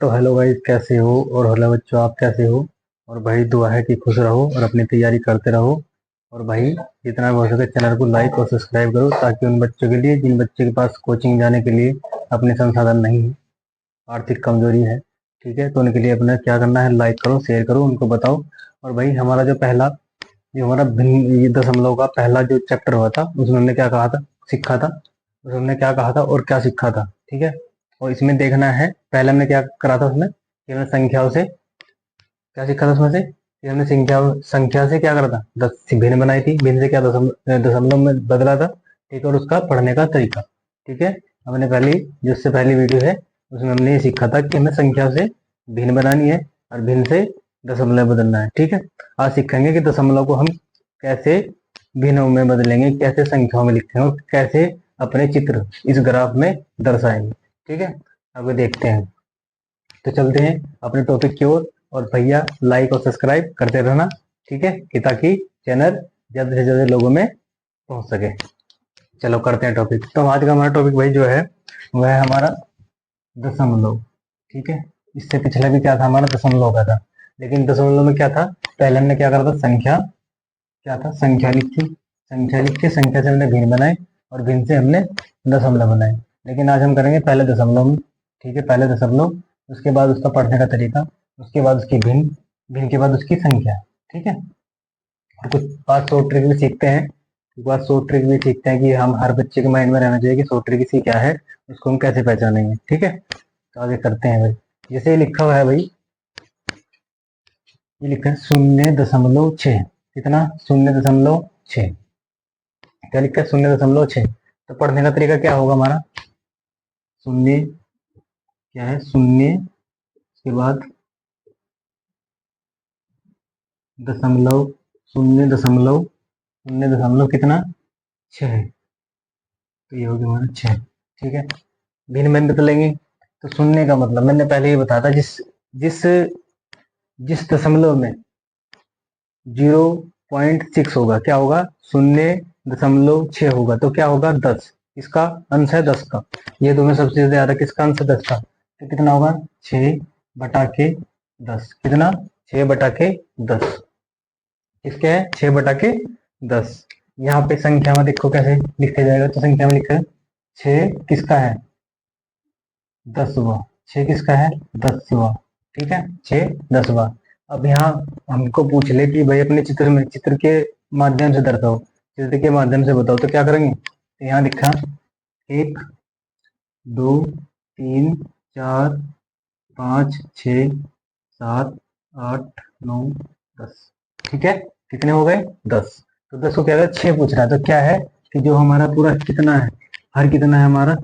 तो hello guys, कैसे हो? और हेलो बच्चों, आप कैसे हो? और भाई दुआ है कि खुश रहो और अपनी तैयारी करते रहो। और भाई जितना हो सके चैनल को लाइक और सब्सक्राइब करो, ताकि उन बच्चों के लिए जिन बच्चों के पास कोचिंग जाने के लिए अपने संसाधन नहीं है, आर्थिक कमजोरी है, ठीक है, तो उनके लिए अपना क्या करना है, लाइक करो, शेयर करो, उनको बताओ। और भाई हमारा जो हमारा भिन्न ये दशमलव का पहला जो चैप्टर हुआ था, उसमें हमने क्या कहा था, सीखा था। उसमें हमने क्या कहा था और क्या सीखा था, ठीक है। और इसमें देखना है, पहले हमने क्या करा था उसमें, कि हमने संख्याओं से क्या सीखा था उसमें से, कि हमने संख्या संख्या से क्या करा था, 10 से भिन्न बनाई थी, भिन्न से क्या दशमलव में बदला था, ठीक है। और उसका पढ़ने का तरीका, ठीक है। हमने जिससे पहली वीडियो है उसमें हमने ये सीखा था कि हमें संख्या से भिन्न बनानी है और भिन्न से दशमलव बदलना है, ठीक है। आज सीखेंगे कि दशमलव को हम कैसे भिन्नों में बदलेंगे, कैसे संख्याओं में लिखेंगे और कैसे अपने चित्र इस ग्राफ में दर्शाएंगे, ठीक है। आगे देखते हैं, तो चलते हैं अपने टॉपिक की ओर। और भैया लाइक और सब्सक्राइब करते रहना, ठीक है, कि ताकि चैनल ज्यादा से ज्यादा लोगों में पहुंच सके। चलो करते हैं टॉपिक। तो आज का हमारा टॉपिक भाई जो है वह है हमारा दशमलव, ठीक है। इससे पिछला भी क्या था, हमारा दशमलव का था। लेकिन दशमलव में क्या था, पहले हमने क्या करा था, क्या था, संख्या लिखी, संख्या लिख के संख्या से हमने भिन्न बनाए और भिन्न से हमने दशमलव बनाए। लेकिन आज हम करेंगे पहले दशमलव में, ठीक है, पहले दशमलव, उसके बाद उसका पढ़ने का तरीका, उसके बाद उसकी भिन्न, भिन्न के बाद उसकी संख्या, ठीक है। और कुछ बात शॉर्ट ट्रिक भी सीखते हैं, कुछ बात शॉर्ट ट्रिक भी सीखते हैं कि हम हर बच्चे के माइंड में रहना चाहिए कि शॉर्ट ट्रिक इसी क्या है, उसको हम कैसे पहचानेंगे, ठीक है। तो आगे करते हैं भाई। जैसे ये लिखा हुआ है भाई, ये लिखा है 0.6, कितना, 0.6, क्या लिखा है, 0.6। तो पढ़ने का तरीका क्या होगा हमारा, शून्य, क्या है, शून्य के बाद दशमलव, 0.0 कितना, 6। तो ये हो गया हमारा 6, ठीक है। भिन्न में बदलेंगे तो शून्य का मतलब मैंने पहले ही बताया था, जिस जिस दशमलव में 0.6 होगा, क्या होगा, 0.6 होगा, तो क्या होगा, 10। इसका अंश है 10 का, ये दो में सबसे ज्यादा किसका अंश है, 10 का। तो कितना होगा, 6/10, कितना, 6/10, किसके है, 6/10। यहाँ पे संख्या में देखो कैसे लिखा जाएगा, तो संख्या में लिखा है 6 किसका है, 10वां, 6 किसका है, 10वां, ठीक है, 6 10वां। अब यहाँ हमको पूछ ले कि भाई अपने चित्र के माध्यम से दर्शाओ, चित्र के माध्यम से बताओ, तो क्या करेंगे, तो यहाँ लिखा 1 2 3 4 5 6 7 8 9 10, ठीक है। कितने हो गए, 10। तो 10 को क्या है, 6 पूछ रहा है, तो क्या है कि जो हमारा पूरा कितना है, हर कितना है हमारा,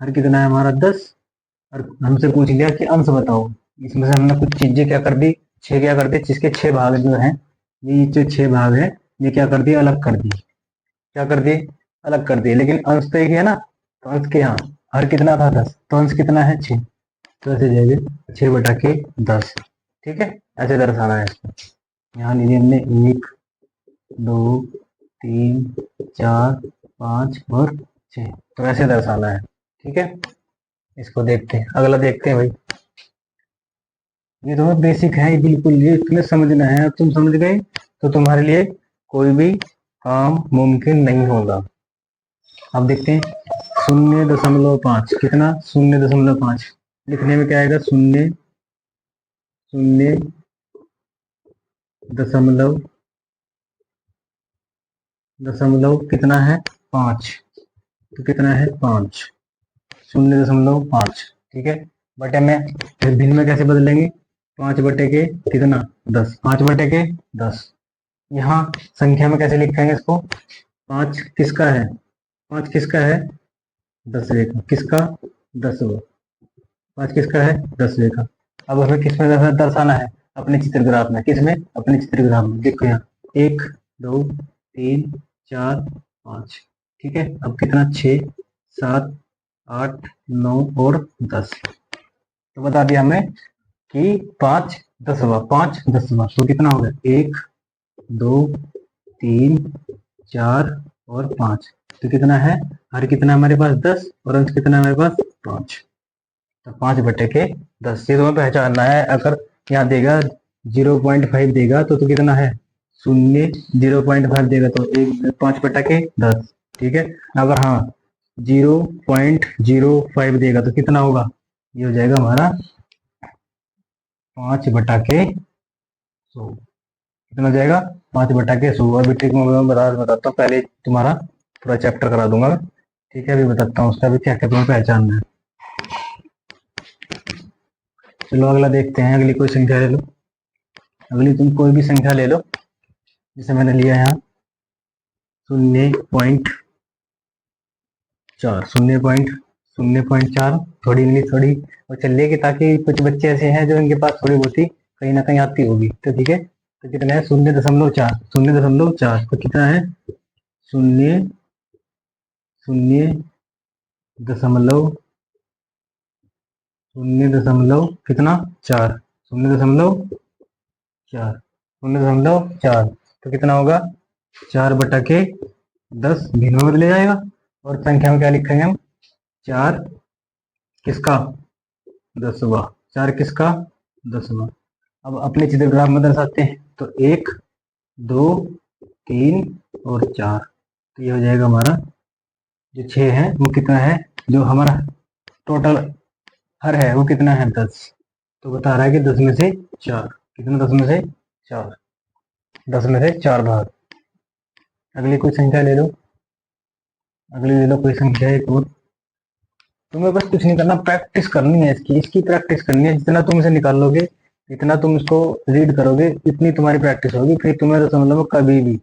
हर कितना है हमारा 10। और हमसे पूछ लिया कि अंश बताओ, इसमें से हमने कुछ चीजें क्या कर दी, 6 क्या कर दी, जिसके 6 भाग जो हैं, ये जो 6 भाग है, ये क्या कर दिए, अलग कर दिए, क्या कर दिए, अलग कर दिए। लेकिन अंश तो एक ही है ना, तो अंश के यहाँ हर कितना था, 10, तो अंश कितना है, 6। तो ऐसे जाएगा 6/10, ठीक है, ऐसे दर्शाना है इसको। यहाँ लीजिए हमने 1 2 3 4 5 और 6, तो ऐसे दर्शाना है, ठीक है। इसको देखते हैं, अगला देखते हैं भाई। ये तो बेसिक है बिल्कुल, ये तुम्हें समझना है, अब तुम समझ गए तो तुम्हारे लिए कोई भी काम मुमकिन नहीं होगा। अब देखते हैं 0.5, कितना, 0.5 लिखने में क्या आएगा, 0.5 कितना है, 5, तो कितना है, 5, 0.5, ठीक है। बटे में फिर भिन्न में कैसे बदलेंगे, 5 बटे के कितना, 10, 5 बटे के 10। यहाँ संख्या में कैसे लिखेंगे इसको, 5 किसका है, 5 किसका है, 10वें का, किसका, 10वां, 5 किसका है, 10वें का। अब हमें किस में दर्शाना है, अपने चित्रग्राफ में, किसमें, अपने चित्रग्राफ में। देखो यहाँ 1 2 3 4 5, ठीक है। अब कितना, 6 7 8 9 और 10। तो बता दिया हमें कि 5 10वां, तो कितना हो गया, 1 2 3 4 और 5। तो कितना है, हर कितना हमारे पास 10 और अंश कितना हमारे पास 5, तो 5/10 ये तुम्हें पहचानना है। अगर यहाँ देगा 0.5 देगा तो कितना है शून्य, 0.5 देगा तो 5/10। ठीक है। अगर हाँ 0.05 देगा तो कितना होगा, ये हो जाएगा हमारा 5/100। कितना हो जाएगा 5/100। अभी ट्रिक मैं बताता हूँ, पहले तुम्हारा पूरा चैप्टर करा दूंगा। ठीक है, अभी बताता हूँ उसका भी क्या क्या तुम्हें पहचानना है। चलो अगला देखते हैं, अगली कोई संख्या ले लो। अगली तुम कोई भी संख्या ले लो, जैसे मैंने लिया यहाँ 0.4, 0.4। थोड़ी इंग्लिश थोड़ी और चल लेगी, ताकि कुछ बच्चे ऐसे हैं जो इनके पास थोड़ी बहुत ही कहीं ना कहीं आती होगी। तो ठीक है, तो कितना है 0.4, 0.4 तो कितना है 0.0 कितना 4, 0.4, 0.4 तो कितना होगा 4/10 भिन्न में ले जाएगा। और संख्या में क्या लिखेंगे हम, 4 किसका 10वां, 4 किसका 10वां। अब अपने चित्रग्राफ में दर्शाते हैं, तो 1 2 3 और 4। तो ये हो जाएगा हमारा जो 6 है वो कितना है, जो हमारा टोटल हर है वो कितना है 10। तो बता रहा है कि 10 में से 4 कितना, 10 में से 4, 10 में से 4 भाग। अगली कोई संख्या ले लो, अगली ले लो कोई संख्या एक और। तुम्हें बस कुछ नहीं करना, प्रैक्टिस करनी है इसकी प्रैक्टिस करनी है। जितना तुम इसे निकाल लोगे, जितना तुम इसको रीड करोगे, इतनी तुम्हारी प्रैक्टिस होगी, फिर तुम्हें तो समझ लो कभी भी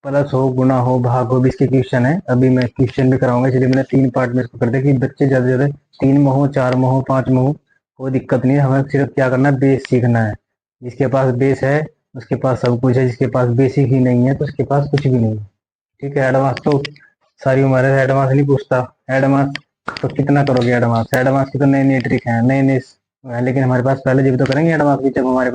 प्लस हो, गुना हो, भाग हो भी इसके क्वेश्चन है। अभी मैं क्वेश्चन भी कराऊंगा, इसलिए मैंने 3 पार्ट में इसको कर दिया कि बच्चे ज्यादा से ज्यादा 3 में हो, 4 में हो, 5 में हो, कोई दिक्कत नहीं है। हमें सिर्फ क्या करना है, बेस सीखना है। जिसके पास बेस है उसके पास सब कुछ है, जिसके पास बेसिक ही नहीं है तो उसके पास कुछ भी नहीं है। ठीक है, एडवांस तो सारी उम्र है, एडवांस नहीं पूछता। एडवांस तो कितना करोगे, एडवांस एडवांस की तो नई नई ट्रिक है, नई नई है, लेकिन हमारे पास पहले जब तो करेंगे एडवांस की जब हमारे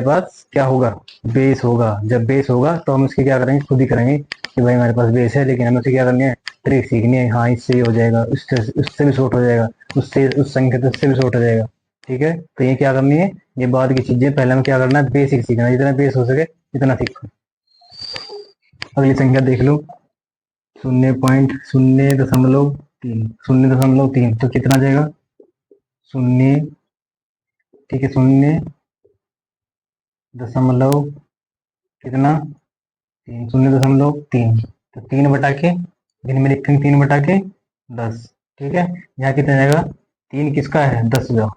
पास क्या होगा, बेस होगा। जब बेस होगा तो हम इसकी क्या करेंगे, खुद ही करेंगे कि भाई हमारे पास बेस है, लेकिन हमें उसे क्या करनी है, ट्रिक सीखनी है। हाँ इससे ही हो जाएगा, उससे भी शॉर्ट हो जाएगा, उससे उस संख्या से भी शॉर्ट हो जाएगा। ठीक है, तो ये क्या करनी है, ये बाद की चीजें, पहले हमें क्या करना है, बेसिक सीखना है। जितना बेस हो सके इतना सीखो। अगली संख्या देख लो, 0.003, 0.3 तो कितना जाएगा शून्य। ठीक है, 0 दशमलव कितना 3, 0.3 तो 3/, दिन में लिखेंगे 3/10। ठीक है, यहाँ कितना जाएगा, 3 किसका है 10वां,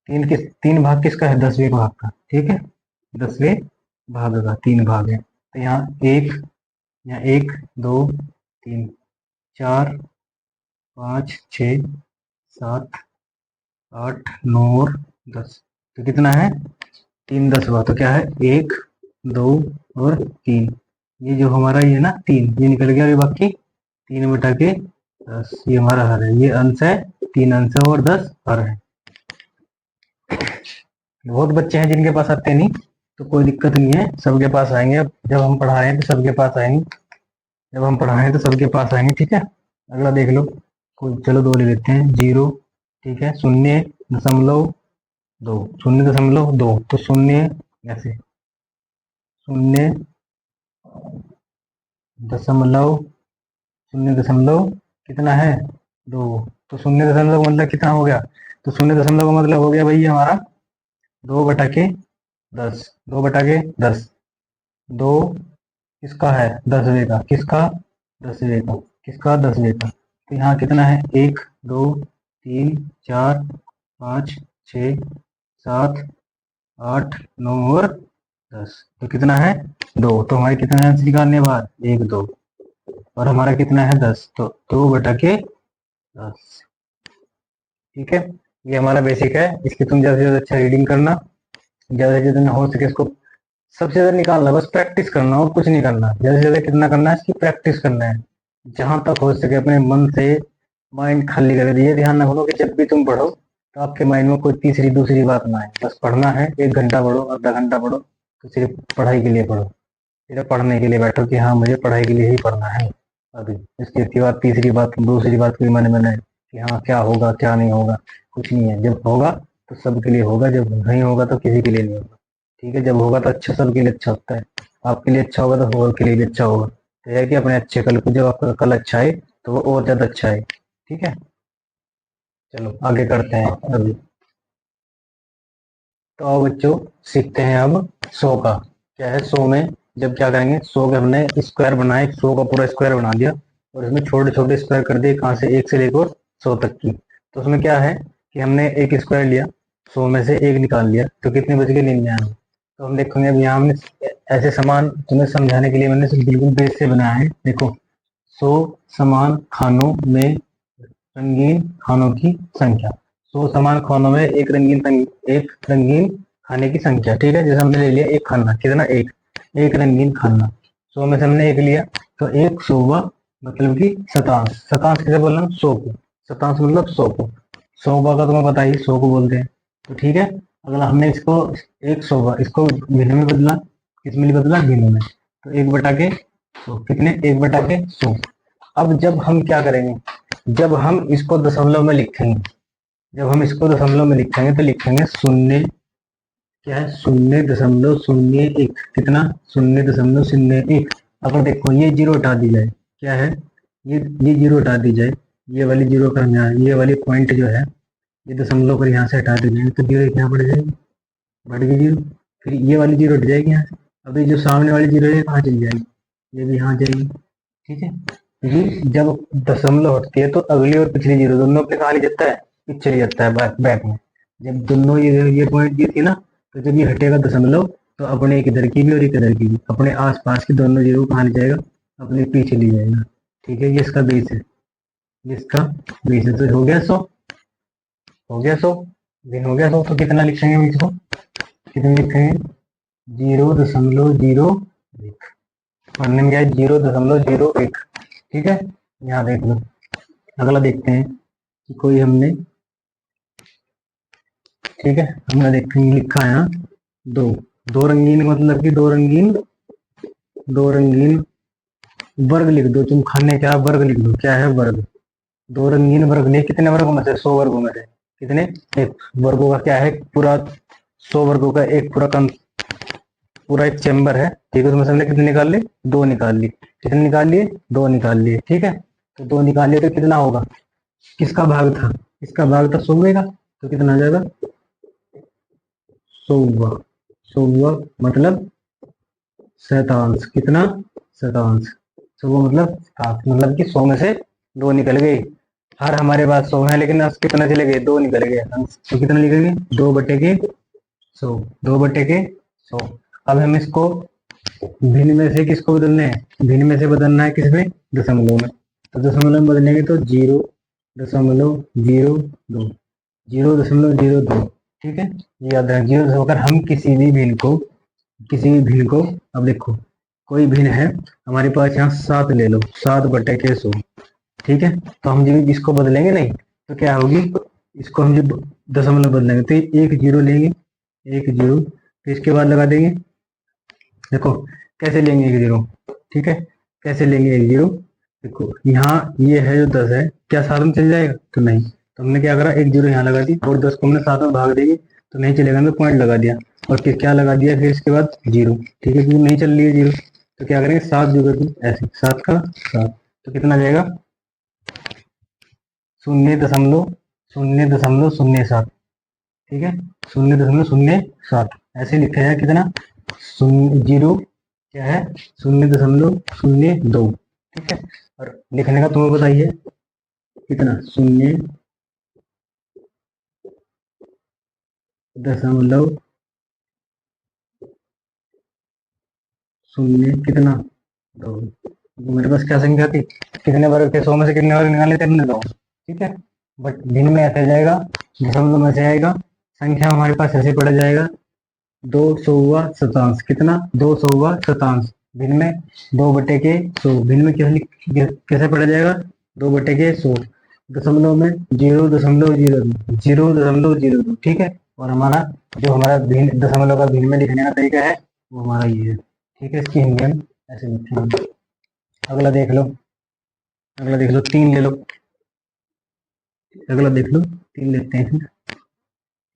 3 भाग किसका है 10वें भाग का। ठीक है, 10वें भाग का 3 भाग है। तो यहाँ 1 2 3 4 5 6 7 8 9 और 10 तो कितना है 3/10। तो क्या है 1 2 और 3। ये जो हमारा ये ना 3 ये निकल गया, बाकी 3/10 ये हमारा हर है। ये अंश है, 3 अंश है और 10 हर है। बहुत बच्चे हैं जिनके पास आते नहीं, तो कोई दिक्कत नहीं है, सबके पास आएंगे। अब जब हम पढ़ा रहे हैं तो सबके पास आएंगे, जब हम पढ़ा रहे हैं तो सबके पास आएंगे। ठीक है, अगला देख लो, चलो 2 ले लेते हैं, 0। ठीक है, 0.2, 0.2 तो 0 ऐसे 0.0 कितना है 2। तो 0 मतलब कितना हो गया, तो 0 का मतलब हो गया भाई हमारा 2/10, 2/10। 2 किसका है 10वें का, किसका 10वें का, किसका 10वें का। तो यहाँ कितना है 1 2 3 4 5 6 7 8 9 और 10 तो कितना है 2। तो हमारे कितने अंश निकालने बाहर 1 2 और हमारा कितना है 10, तो 2/10। ठीक है, ये हमारा बेसिक है। इसकी तुम ज़्यादा से ज़्यादा अच्छा रीडिंग करना, ज़्यादा से ज़्यादा हो सके इसको सबसे ज़्यादा निकालना, बस प्रैक्टिस करना और कुछ नहीं करना। ज़्यादा से ज़्यादा कितना करना है, इसकी प्रैक्टिस करना है, जहाँ तक हो सके अपने मन से माइंड खाली कर दिए। ध्यान रखो कि जब भी तुम पढ़ो तो आपके माइंड में कोई तीसरी दूसरी बात ना आए। बस पढ़ना है, 1 घंटा पढ़ो, आधा घंटा पढ़ो, तो सिर्फ पढ़ाई के लिए पढ़ो, सिर्फ पढ़ने के लिए बैठो कि हाँ मुझे पढ़ाई के लिए ही पढ़ना है। अभी इसके बाद तीसरी बात दूसरी बात कोई मन में नहीं, कि हाँ क्या होगा क्या नहीं होगा, कुछ नहीं है। जब होगा तो सबके लिए होगा, जब नहीं होगा तो किसी के लिए नहीं होगा। ठीक है, जब होगा तो अच्छा, सबके लिए अच्छा होता है। आपके लिए अच्छा होगा तो और के लिए भी अच्छा होगा। तो यह है कि अपने अच्छे कल को, जब आपका कल अच्छा है तो वो और ज्यादा अच्छा है। ठीक है, चलो आगे करते हैं अभी। तो आओ बच्चों, सीखते हैं अब सौ का। क्या है सौ में, जब क्या करेंगे, सौ के हमने स्क्वायर बनाए, सौ का पूरा स्क्वायर बना दिया और इसमें छोटे छोटे स्क्वायर कर दिए, कहाँ से, एक से लेकर सौ तक की। तो उसमें क्या है कि हमने एक स्क्वायर लिया, सौ में से एक निकाल लिया, तो कितने बच गए, 99। तो हम देखेंगे अब यहाँ हमने ऐसे समान, तुम्हें समझाने के लिए मैंने सिर्फ बिल्कुल बेस से बनाया है। देखो, सौ समान खानों में रंगीन खानों की संख्या, 100 समान खानों में एक रंगीन खाने की संख्या। ठीक है, जैसे हमने ले लिया एक खाना, कितना, एक, एक रंगीन खाना, 100 में से हमने एक लिया, तो एक सौवा मतलब कि शतांश। शतांश किसे बोलना, 100 को। शतांश मतलब 100 को। सौवा का तुम्हें पता ही, 100 को बोलते हैं। तो ठीक है, अगला हमने इसको एक सौवा, इसको भिन्न में बदला, किस में बदला, भिन्न में। तो एक बटा के 100, कितने, एक बटा के 100। अब जब हम क्या करेंगे, जब हम इसको दशमलव में लिखेंगे, जब हम इसको दशमलव में लिखेंगे तो लिखेंगे शून्य, क्या है, 0.01, कितना, 0.01। अगर देखो ये जीरो हटा दी जाए, क्या है, ये जीरो हटा दी जाए, ये वाली जीरो का यहाँ, ये वाली पॉइंट जो है, ये दशमलव पर यहाँ से हटा दी जाए, तो जीरो यहाँ बढ़ जाएगी, बढ़ गई जीरो। फिर ये वाली जीरो हट जाएगी यहाँ से, अब ये जो सामने वाली जीरो है कहाँ चली जाएगी, ये भी यहाँ जाएगी। ठीक है, क्योंकि जब दशमलव हटती है तो अगली और पिछली जीरो दोनों अपने कहा जाता है, पीछे चली जाता है, बैक में। जब दोनों ये पॉइंट ये थी ना, तो जब ये हटेगा दशमलव, तो अपने एक इधर की भी और एक इधर की भी, अपने आसपास की दोनों जीरो कहाँ ले जाएगा, अपने पीछे ले जाएगा। ठीक है, ये इसका बेस है, ये इसका बेस है। तो हो गया 100, हो गया 100, दिन हो गया 100। तो कितना लिखेंगे हम इसको, कितने लिखेंगे, 0.01, पढ़ने में क्या है, 0.01। ठीक है, यहाँ देख लो। अगला देखते हैं कि कोई हमने, ठीक है, हमने देखेंगे लिखा है यहाँ दो, दो रंगीन मतलब कि दो रंगीन वर्ग लिख दो, तुम खाने क्या वर्ग लिख दो, क्या है वर्ग, दो रंगीन वर्ग लिए, कितने वर्गों में से, 100 वर्गों में से, कितने, एक वर्गों का क्या है पूरा, 100 वर्गों का एक पूरा पूरा एक चैम्बर है। ठीक है, उसमें से हमने कितने निकाल ली, दो निकाल ली, कितने निकाल लिए, दो निकाल लिए। ठीक है, तो दो निकाल लिए तो कितना होगा, किसका भाग था, इसका भाग था 100 का, तो कितना आ जाएगा, 100, 100 मतलब शतांश, कितना, शतांश। 100 मतलब शतांश, मतलब कि 100 में से दो निकल गए। हर हमारे पास 100 है, लेकिन अंश कितना चले गए, दो निकल गए अंश, तो कितना निकल गए, 2/100, 2/100। अब हम इसको भिन्न में से किसको बदलना है, भिन्न में से बदलना है किसमें, दशमलव में। तो दशमलव में बदलेंगे तो 0.02, 0.02। ठीक है, याद रखें, जीरो होकर हम किसी भी भिन्न को, किसी भी भिन्न को, अब देखो कोई भिन्न है हमारे पास यहाँ 7 ले लो, 7/100। ठीक है, तो हम जब इसको बदलेंगे नहीं तो क्या होगी, इसको हम जब दशमलव बदलेंगे तो एक जीरो लेंगे, एक जीरो, फिर इसके बाद लगा देंगे। देखो कैसे लेंगे एक जीरो, ठीक है, कैसे लेंगे एक जीरो, देखो यहाँ ये है जो 10 है, क्या साथ में चल जाएगा, तो नहीं। तो हमने क्या करा, एक जीरो यहाँ लगा दी और 10 को हमने साथ में भाग देंगे, तो नहीं चलेगा, हमने पॉइंट लगा दिया और फिर क्या लगा दिया, फिर इसके बाद जीरो। ठीक है, क्योंकि नहीं चल रही है जीरो, तो क्या करेंगे, 7 जीरो थी ऐसे, 7 का 7, तो कितना जाएगा, 0.007। ठीक है, 0.07 ऐसे लिखा है, कितना, शून्य जीरो, क्या है, 0.02। ठीक है, और लिखने का तुम्हें बताइए कितना, 0.0 कितना, दो। मेरे पास क्या संख्या थी, कितने वर्ग थे, 100 में से कितने वर्ग निकाले थे हमने, दो। ठीक है, बट भिन्न में ऐसे जाएगा, दशमलव में से आएगा, संख्या हमारे पास ऐसे पड़ जाएगा, 200वां शतांश, कितना, 200वां शतांश, भिन्न में 2/100, भिन्न में कैसे पढ़ा जाएगा, 2/100, दशमलव में 0.002। ठीक है, और हमारा जो हमारा भिन्न दशमलव का भिन्न में लिखने का तरीका है वो हमारा ये है। ठीक है, इसकी हिंदी हम ऐसे लिखेंगे। अगला देख लो, अगला देख लो, 3 ले लो। अगला देख लो, 3 लेते हैं फिर।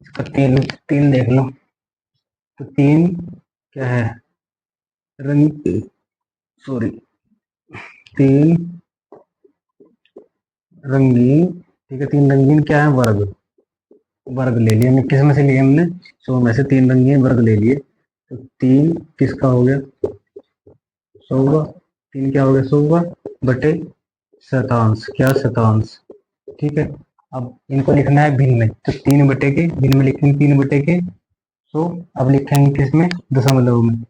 इसका 3 3 देख लो, तो 3 क्या है, रंग, सॉरी, 3 रंगीन, ठीक है, 3 रंगीन क्या है, वर्ग, वर्ग ले लिए हमने, किस में से लिए हमने, 100 में से 3 रंगीन वर्ग ले लिए, तो 3 किसका हो गया, 100 का, 3 क्या हो गया, 100 का बटे शतांश, क्या शतांश, ठीक है। अब इनको लिखना है भिन्न में, तो 3 बटे के, भिन्न में लिखेंगे 3 बटे के 100, अब लिखेंगे किसमें, दशमलव में,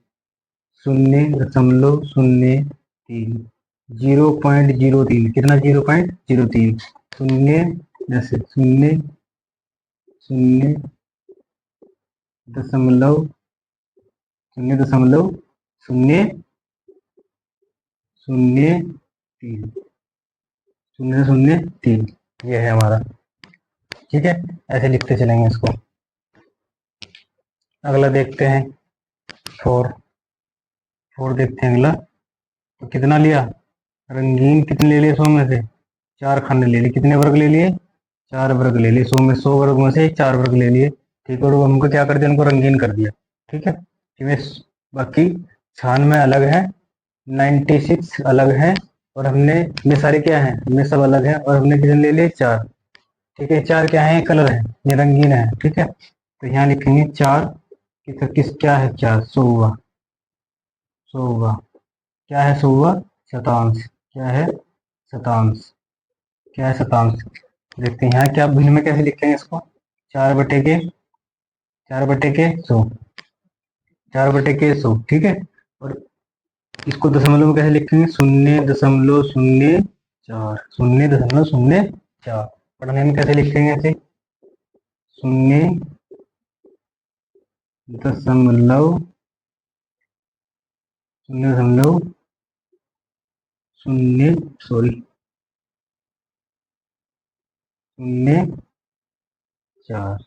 0.03, 0.03, कितना, 0.03, शून्य, जैसे 0 दशमलव 0.003, 0.03, ये है हमारा, ठीक है। ऐसे लिखते चलेंगे इसको। अगला देखते हैं 4 देखते हैं अगला, तो कितना लिया, रंगीन कितने ले लिए 100 में से, 4 खंड ले लिए, कितने वर्ग ले लिए, 4 वर्ग ले लिए, 100 में 100 वर्ग में से 4 वर्ग ले लिए, ठीक है। और हमको क्या कर दिया, उनको रंगीन कर दिया, ठीक है। बाकी 96 अलग है, 96 अलग है, और हमने, ये सारे क्या है, ये सब अलग है, और हमने कितने ले लिए, 4, ठीक है। 4 क्या है, कलर है, ये रंगीन है, ठीक है। तो यहाँ लिखेंगे 4 किस क्या है, 4 100 हुआ, 100 हुआ, क्या है, 100 हुआ शतांश, क्या है शतांश, क्या है शतांश। देखते हैं यहाँ क्या भिन्न में कैसे लिखेंगे इसको, 4 बटे के 100, 4 बटे के 100, ठीक है। और इसको दशमलव में कैसे लिखेंगे, 0.04, 0.04, पढ़ने में कैसे लिखेंगे ऐसे, 0.0 सॉरी 0.4,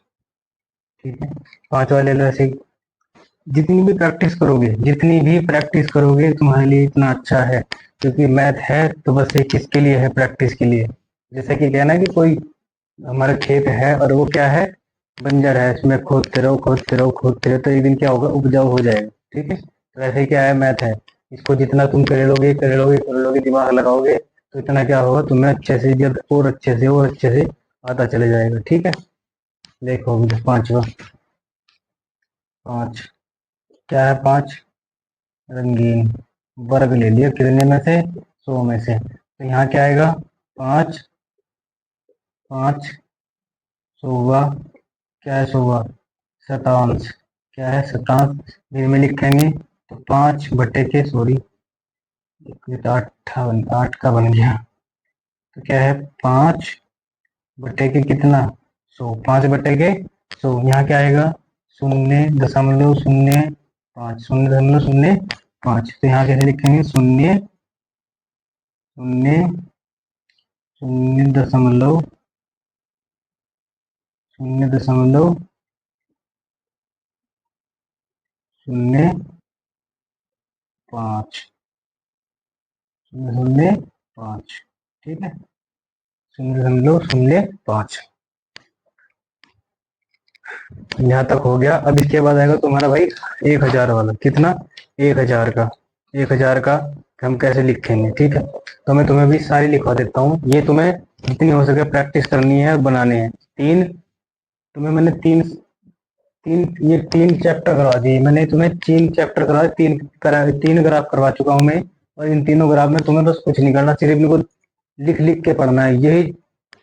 ठीक है। 5 वाले लो ऐसे, जितनी भी प्रैक्टिस करोगे तुम्हारे लिए इतना अच्छा है, क्योंकि मैथ है तो बस ये किसके लिए है, प्रैक्टिस के लिए। जैसे कि कहना कि कोई हमारा खेत है और वो क्या है, बंजर है, इसमें खोदते रहो तो एक दिन क्या होगा, उपजाऊ हो जाएगा, ठीक है। तो ऐसे ही क्या है, मैथ है, इसको जितना तुम कर लोगे, दिमाग लगाओगे, तो इतना क्या होगा, तुम्हें अच्छे से, जब और अच्छे से आता चले जाएगा, ठीक है। देखो 5वां, 5 क्या है, 5 रंगीन वर्ग ले लिया, कितने में से, 100 में से, तो यहाँ क्या आएगा, 5 100 हुआ, क्या है 100 हुआ शतांश, क्या है शतांश, में लिखेंगे तो 5 बटे के, सॉरी 8 का बन गया, तो क्या है 5 बटे के कितना, 100, 5 बटे के 100, यहाँ क्या आएगा, 0.05, 0.05, तो यहाँ कैसे लिखेंगे, 0.05, 0.05, ठीक है, 0.05, यहाँ तक हो गया। अब इसके बाद आएगा तुम्हारा भाई 1000 वाला, कितना, 1000 का हम कैसे लिखेंगे, ठीक है। तो मैं तुम्हें भी सारी लिखवा देता हूँ, ये तुम्हें जितनी हो सके प्रैक्टिस करनी है और बनाने हैं। तुम्हें मैंने ये 3 चैप्टर करवा दिए, मैंने तुम्हें 3 चैप्टर करवा, 3 ग्राफ करवा चुका हूँ मैं, और इन तीनों ग्राफ में तुम्हें बस कुछ नहीं करना, सिर्फ इनको लिख लिख के पढ़ना है। यही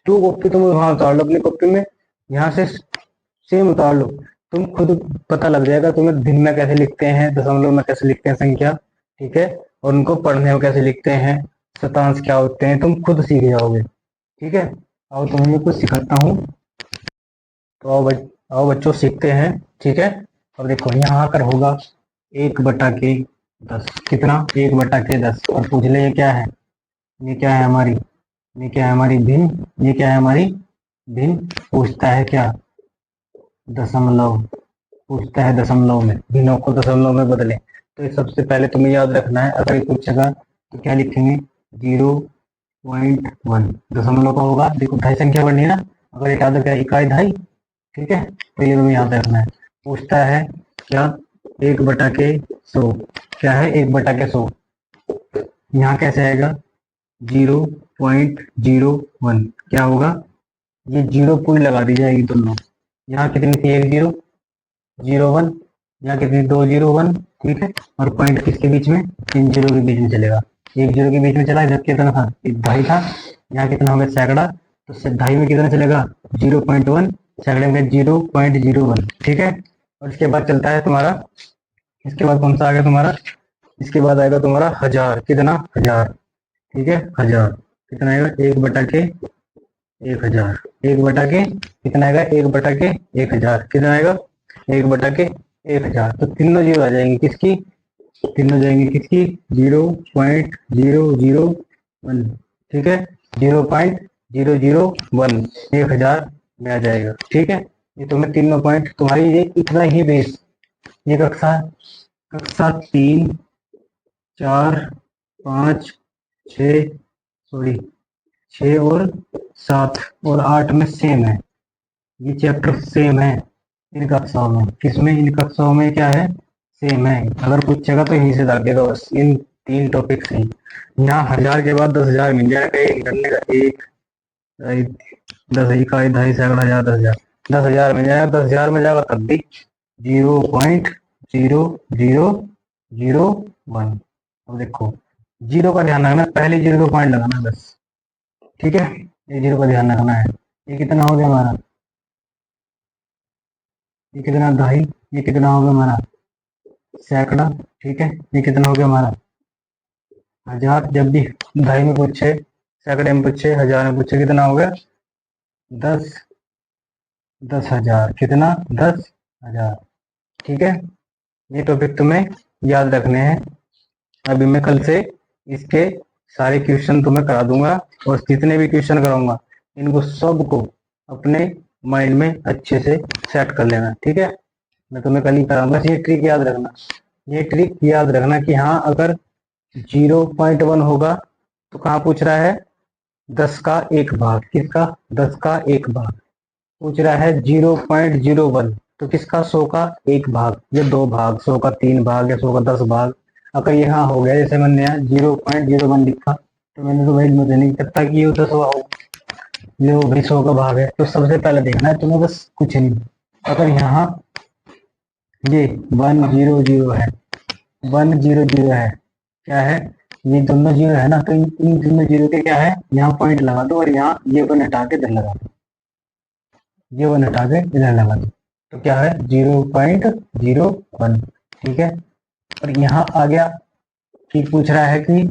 2 कॉपी तुम वहां उतार लो अपनी कॉपी में, यहाँ से सेम उतार लो, तुम खुद पता लग जाएगा तुम्हें दिन में कैसे लिखते हैं, दशमलव में कैसे लिखते हैं संख्या, ठीक है, और उनको पढ़ने में कैसे लिखते हैं, शतांश क्या होते हैं, तुम खुद सीख जाओगे, ठीक है। आओ तुम्हें मैं कुछ सिखाता हूँ, तो आओ बच्चों सीखते हैं, ठीक है। अब देखो यहाँ आकर होगा 1/10, कितना, 1/10, और पूछ ले ये क्या है, ये क्या है हमारी, भिन्न, ये क्या है हमारी भिन्न, पूछता है क्या, दशमलव, पूछता है दशमलव में, भिन्नों को दशमलव में बदले। तो ये सबसे पहले तुम्हें याद रखना है, अगर ये पूछेगा तो क्या लिखेंगे, 0.1 दशमलव का होगा, देखो ढाई संख्या बढ़नी है ना, अगर एक याद रखा इकाई दहाई, ठीक है, तो ये तुम्हें याद रखना है। पूछता है क्या, 1/100, क्या है 1/100, यहाँ कैसे आएगा 0.01, क्या होगा, ये जीरो पूरी लगा दी जाएगी दोनों, यहाँ कितनी थी, 1 0 0 1, यहाँ कितनी 2 0 1, ठीक है, और पॉइंट किसके बीच में, इन जीरो के बीच में चलेगा, 1 0 के बीच में चला, इधर कितना था, दहाई था, यहाँ कितना हो गया सैकड़ा, तो दहाई में कितना चलेगा 0.1, सैकड़े में 0.01, ठीक है। और इसके बाद चलता है तुम्हारा, इसके बाद कौन सा आ गया तुम्हारा, इसके बाद आएगा तुम्हारा हजार, कितना 1000, ठीक है, 1000 कितना आएगा 1/1000, 1/के कितना आएगा 1/1000, कितना आएगा 1/1000, तो तीनों जीरो आ जाएंगे, किसकी, तीनों जाएंगे किसकी 0.001, ठीक है, 0.001, 1000 में आ जाएगा, ठीक है। ये तुम्हें तीनों पॉइंट तुम्हारी, ये इतना ही बेस, ये कक्षा कक्षा 3 4 5 6 सॉरी 6 और 7 और 8 में सेम है, ये चैप्टर सेम है इन कक्षाओं में, किसमें, इन कक्षाओं में क्या है, सेम है। अगर पूछेगा तो यहीं से दागेगा बस, इन 3 टॉपिक से। यहाँ 1000 के बाद 10,000 मिल जाएगा, एक करने का, एक 10 इकाई दहाई सैकड़ा हजार 10,000, 10,000 मिल जाएगा, 10,000 मिल जाएगा तब भी 0.0001। अब देखो जीरो का ध्यान रखना, पहले जीरो का पॉइंट लगाना बस, ठीक है, ये जीरो का ध्यान रखना है। ये कितना हो गया हमारा, ये कितना दहाई, ये कितना हो गया हमारा सैकड़ा, ठीक है, ये कितना हो गया हमारा 1000, जब भी दहाई में पूछे, सैकड़े में पूछे, 1000 में पूछे, कितना हो गया 10,000, कितना 10,000, ठीक है। ये टॉपिक तुम्हें याद रखने हैं। अभी मैं कल से इसके सारे क्वेश्चन तुम्हें करा दूंगा, और जितने भी क्वेश्चन कराऊंगा इनको सबको अपने माइंड में अच्छे से सेट कर लेना, ठीक है। मैं तुम्हें कल ही कराऊंगा, ये ट्रिक याद रखना, ये ट्रिक याद रखना कि हाँ अगर 0.1 होगा तो कहाँ पूछ रहा है 10 का 1 भाग, किसका 10 का 1 भाग, पूछ रहा है 0.01 तो किसका 100 का 1 भाग, या 2 भाग, 100 का 3 भाग, या 100 का 10 भाग। अगर यहाँ हो गया, जैसे मैंने यहाँ 0.01 लिखा, तो मैंने तो भाई मुझे नहीं पता कि ये 10 हो, जो भाई 100 का भाग है, तो सबसे पहले देखना है तुम्हें बस, कुछ नहीं। अगर यहाँ ये 100 है, 100 है, क्या है, ये दोनों जीरो है ना, तो इन दोनों जीरो के क्या है, यहाँ पॉइंट लगा दो, और यहाँ ये 1 हटा के इधर लगा दो, ये 1 हटा के इधर लगा दो, तो क्या है 0.01, ठीक है। और यहाँ आ गया कि पूछ रहा है कि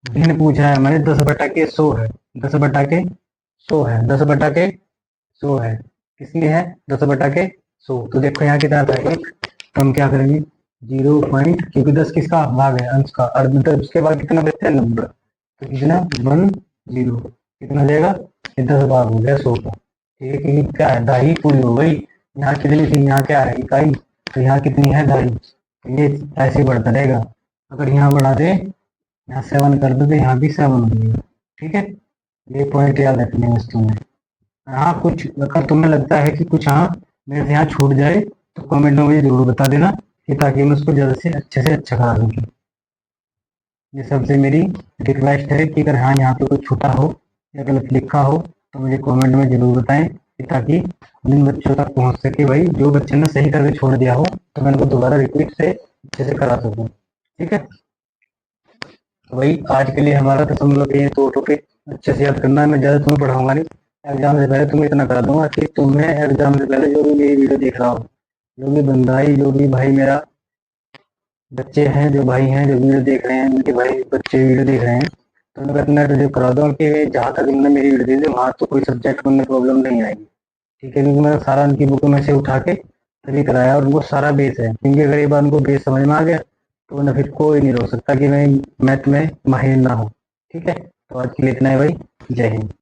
भिन्न पूछ रहा है हमारे 10/100 है, 10/100 है, 10/100 है, किसमें है 10/100, तो देखो यहाँ कितना था 1, तो हम क्या करेंगे 0 पॉइंट, क्योंकि 10 किसका भाग है, अंश का, और मतलब उसके बाद कितना बचता है 90, तो कितना 10, कितना जाएगा, 10 भाग हो गया 100 का, ठीक है, क्योंकि क्या है दहाई पूरी हो गई, यहाँ कितनी थी, यहाँ क्या है इकाई, तो यहाँ कितनी है दहाई, तो ये ऐसे बढ़ता रहेगा। अगर यहाँ बढ़ा दे, यहाँ 7 कर दो, तो यहाँ भी 7 हो जाएगा, ठीक है। ये पॉइंट याद रखने हैं तुम्हें। हाँ कुछ अगर तुम्हें लगता है कि कुछ हाँ मेरे से यहाँ छूट जाए, तो कमेंट में मुझे जरूर बता देना, कि ताकि मैं उसको जल्द से अच्छा करा दूँ। ये सबसे मेरी रिक्वेस्ट है कि अगर हाँ यहाँ पे कुछ छूटा हो या गलत लिखा हो तो मुझे कमेंट में जरूर बताएं, कि ताकि जिन बच्चों तक पहुँच सके, भाई जो बच्चे ने सही करके छोड़ दिया हो तो मैं उनको दोबारा रिपीट से अच्छे से करा सकूँ, ठीक है। तो भाई आज के लिए हमारा तो तुम लोग ये 2 टॉपिक अच्छे से याद करना है, मैं ज़्यादा तुम्हें पढ़ाऊंगा नहीं, एग्जाम से पहले तुम्हें इतना करा दूंगा कि तुम्हें एग्जाम से पहले जो भी मेरी वीडियो देख रहा हो, जो भी बंदाई, जो भी भाई मेरा बच्चे हैं, जो भाई हैं जो वीडियो देख रहे हैं, उनके भाई बच्चे वीडियो देख रहे हैं, तो मैं इतना वीडियो करा दूँ कि जहाँ तक उन्होंने मेरी वीडियो दी वहाँ तो कोई सब्जेक्ट में प्रॉब्लम नहीं आएगी, ठीक है, क्योंकि मैंने सारा उनकी बुक में से उठा के तभी कराया, और उनको सारा बेस है, क्योंकि अगर एक बार उनको बेस समझ में आ गया तो उन्हें फिर कोई नहीं रोक सकता कि मैं मैथ में माहिर ना हो, ठीक है। तो आज के लिए इतना है भाई, जय हिंद।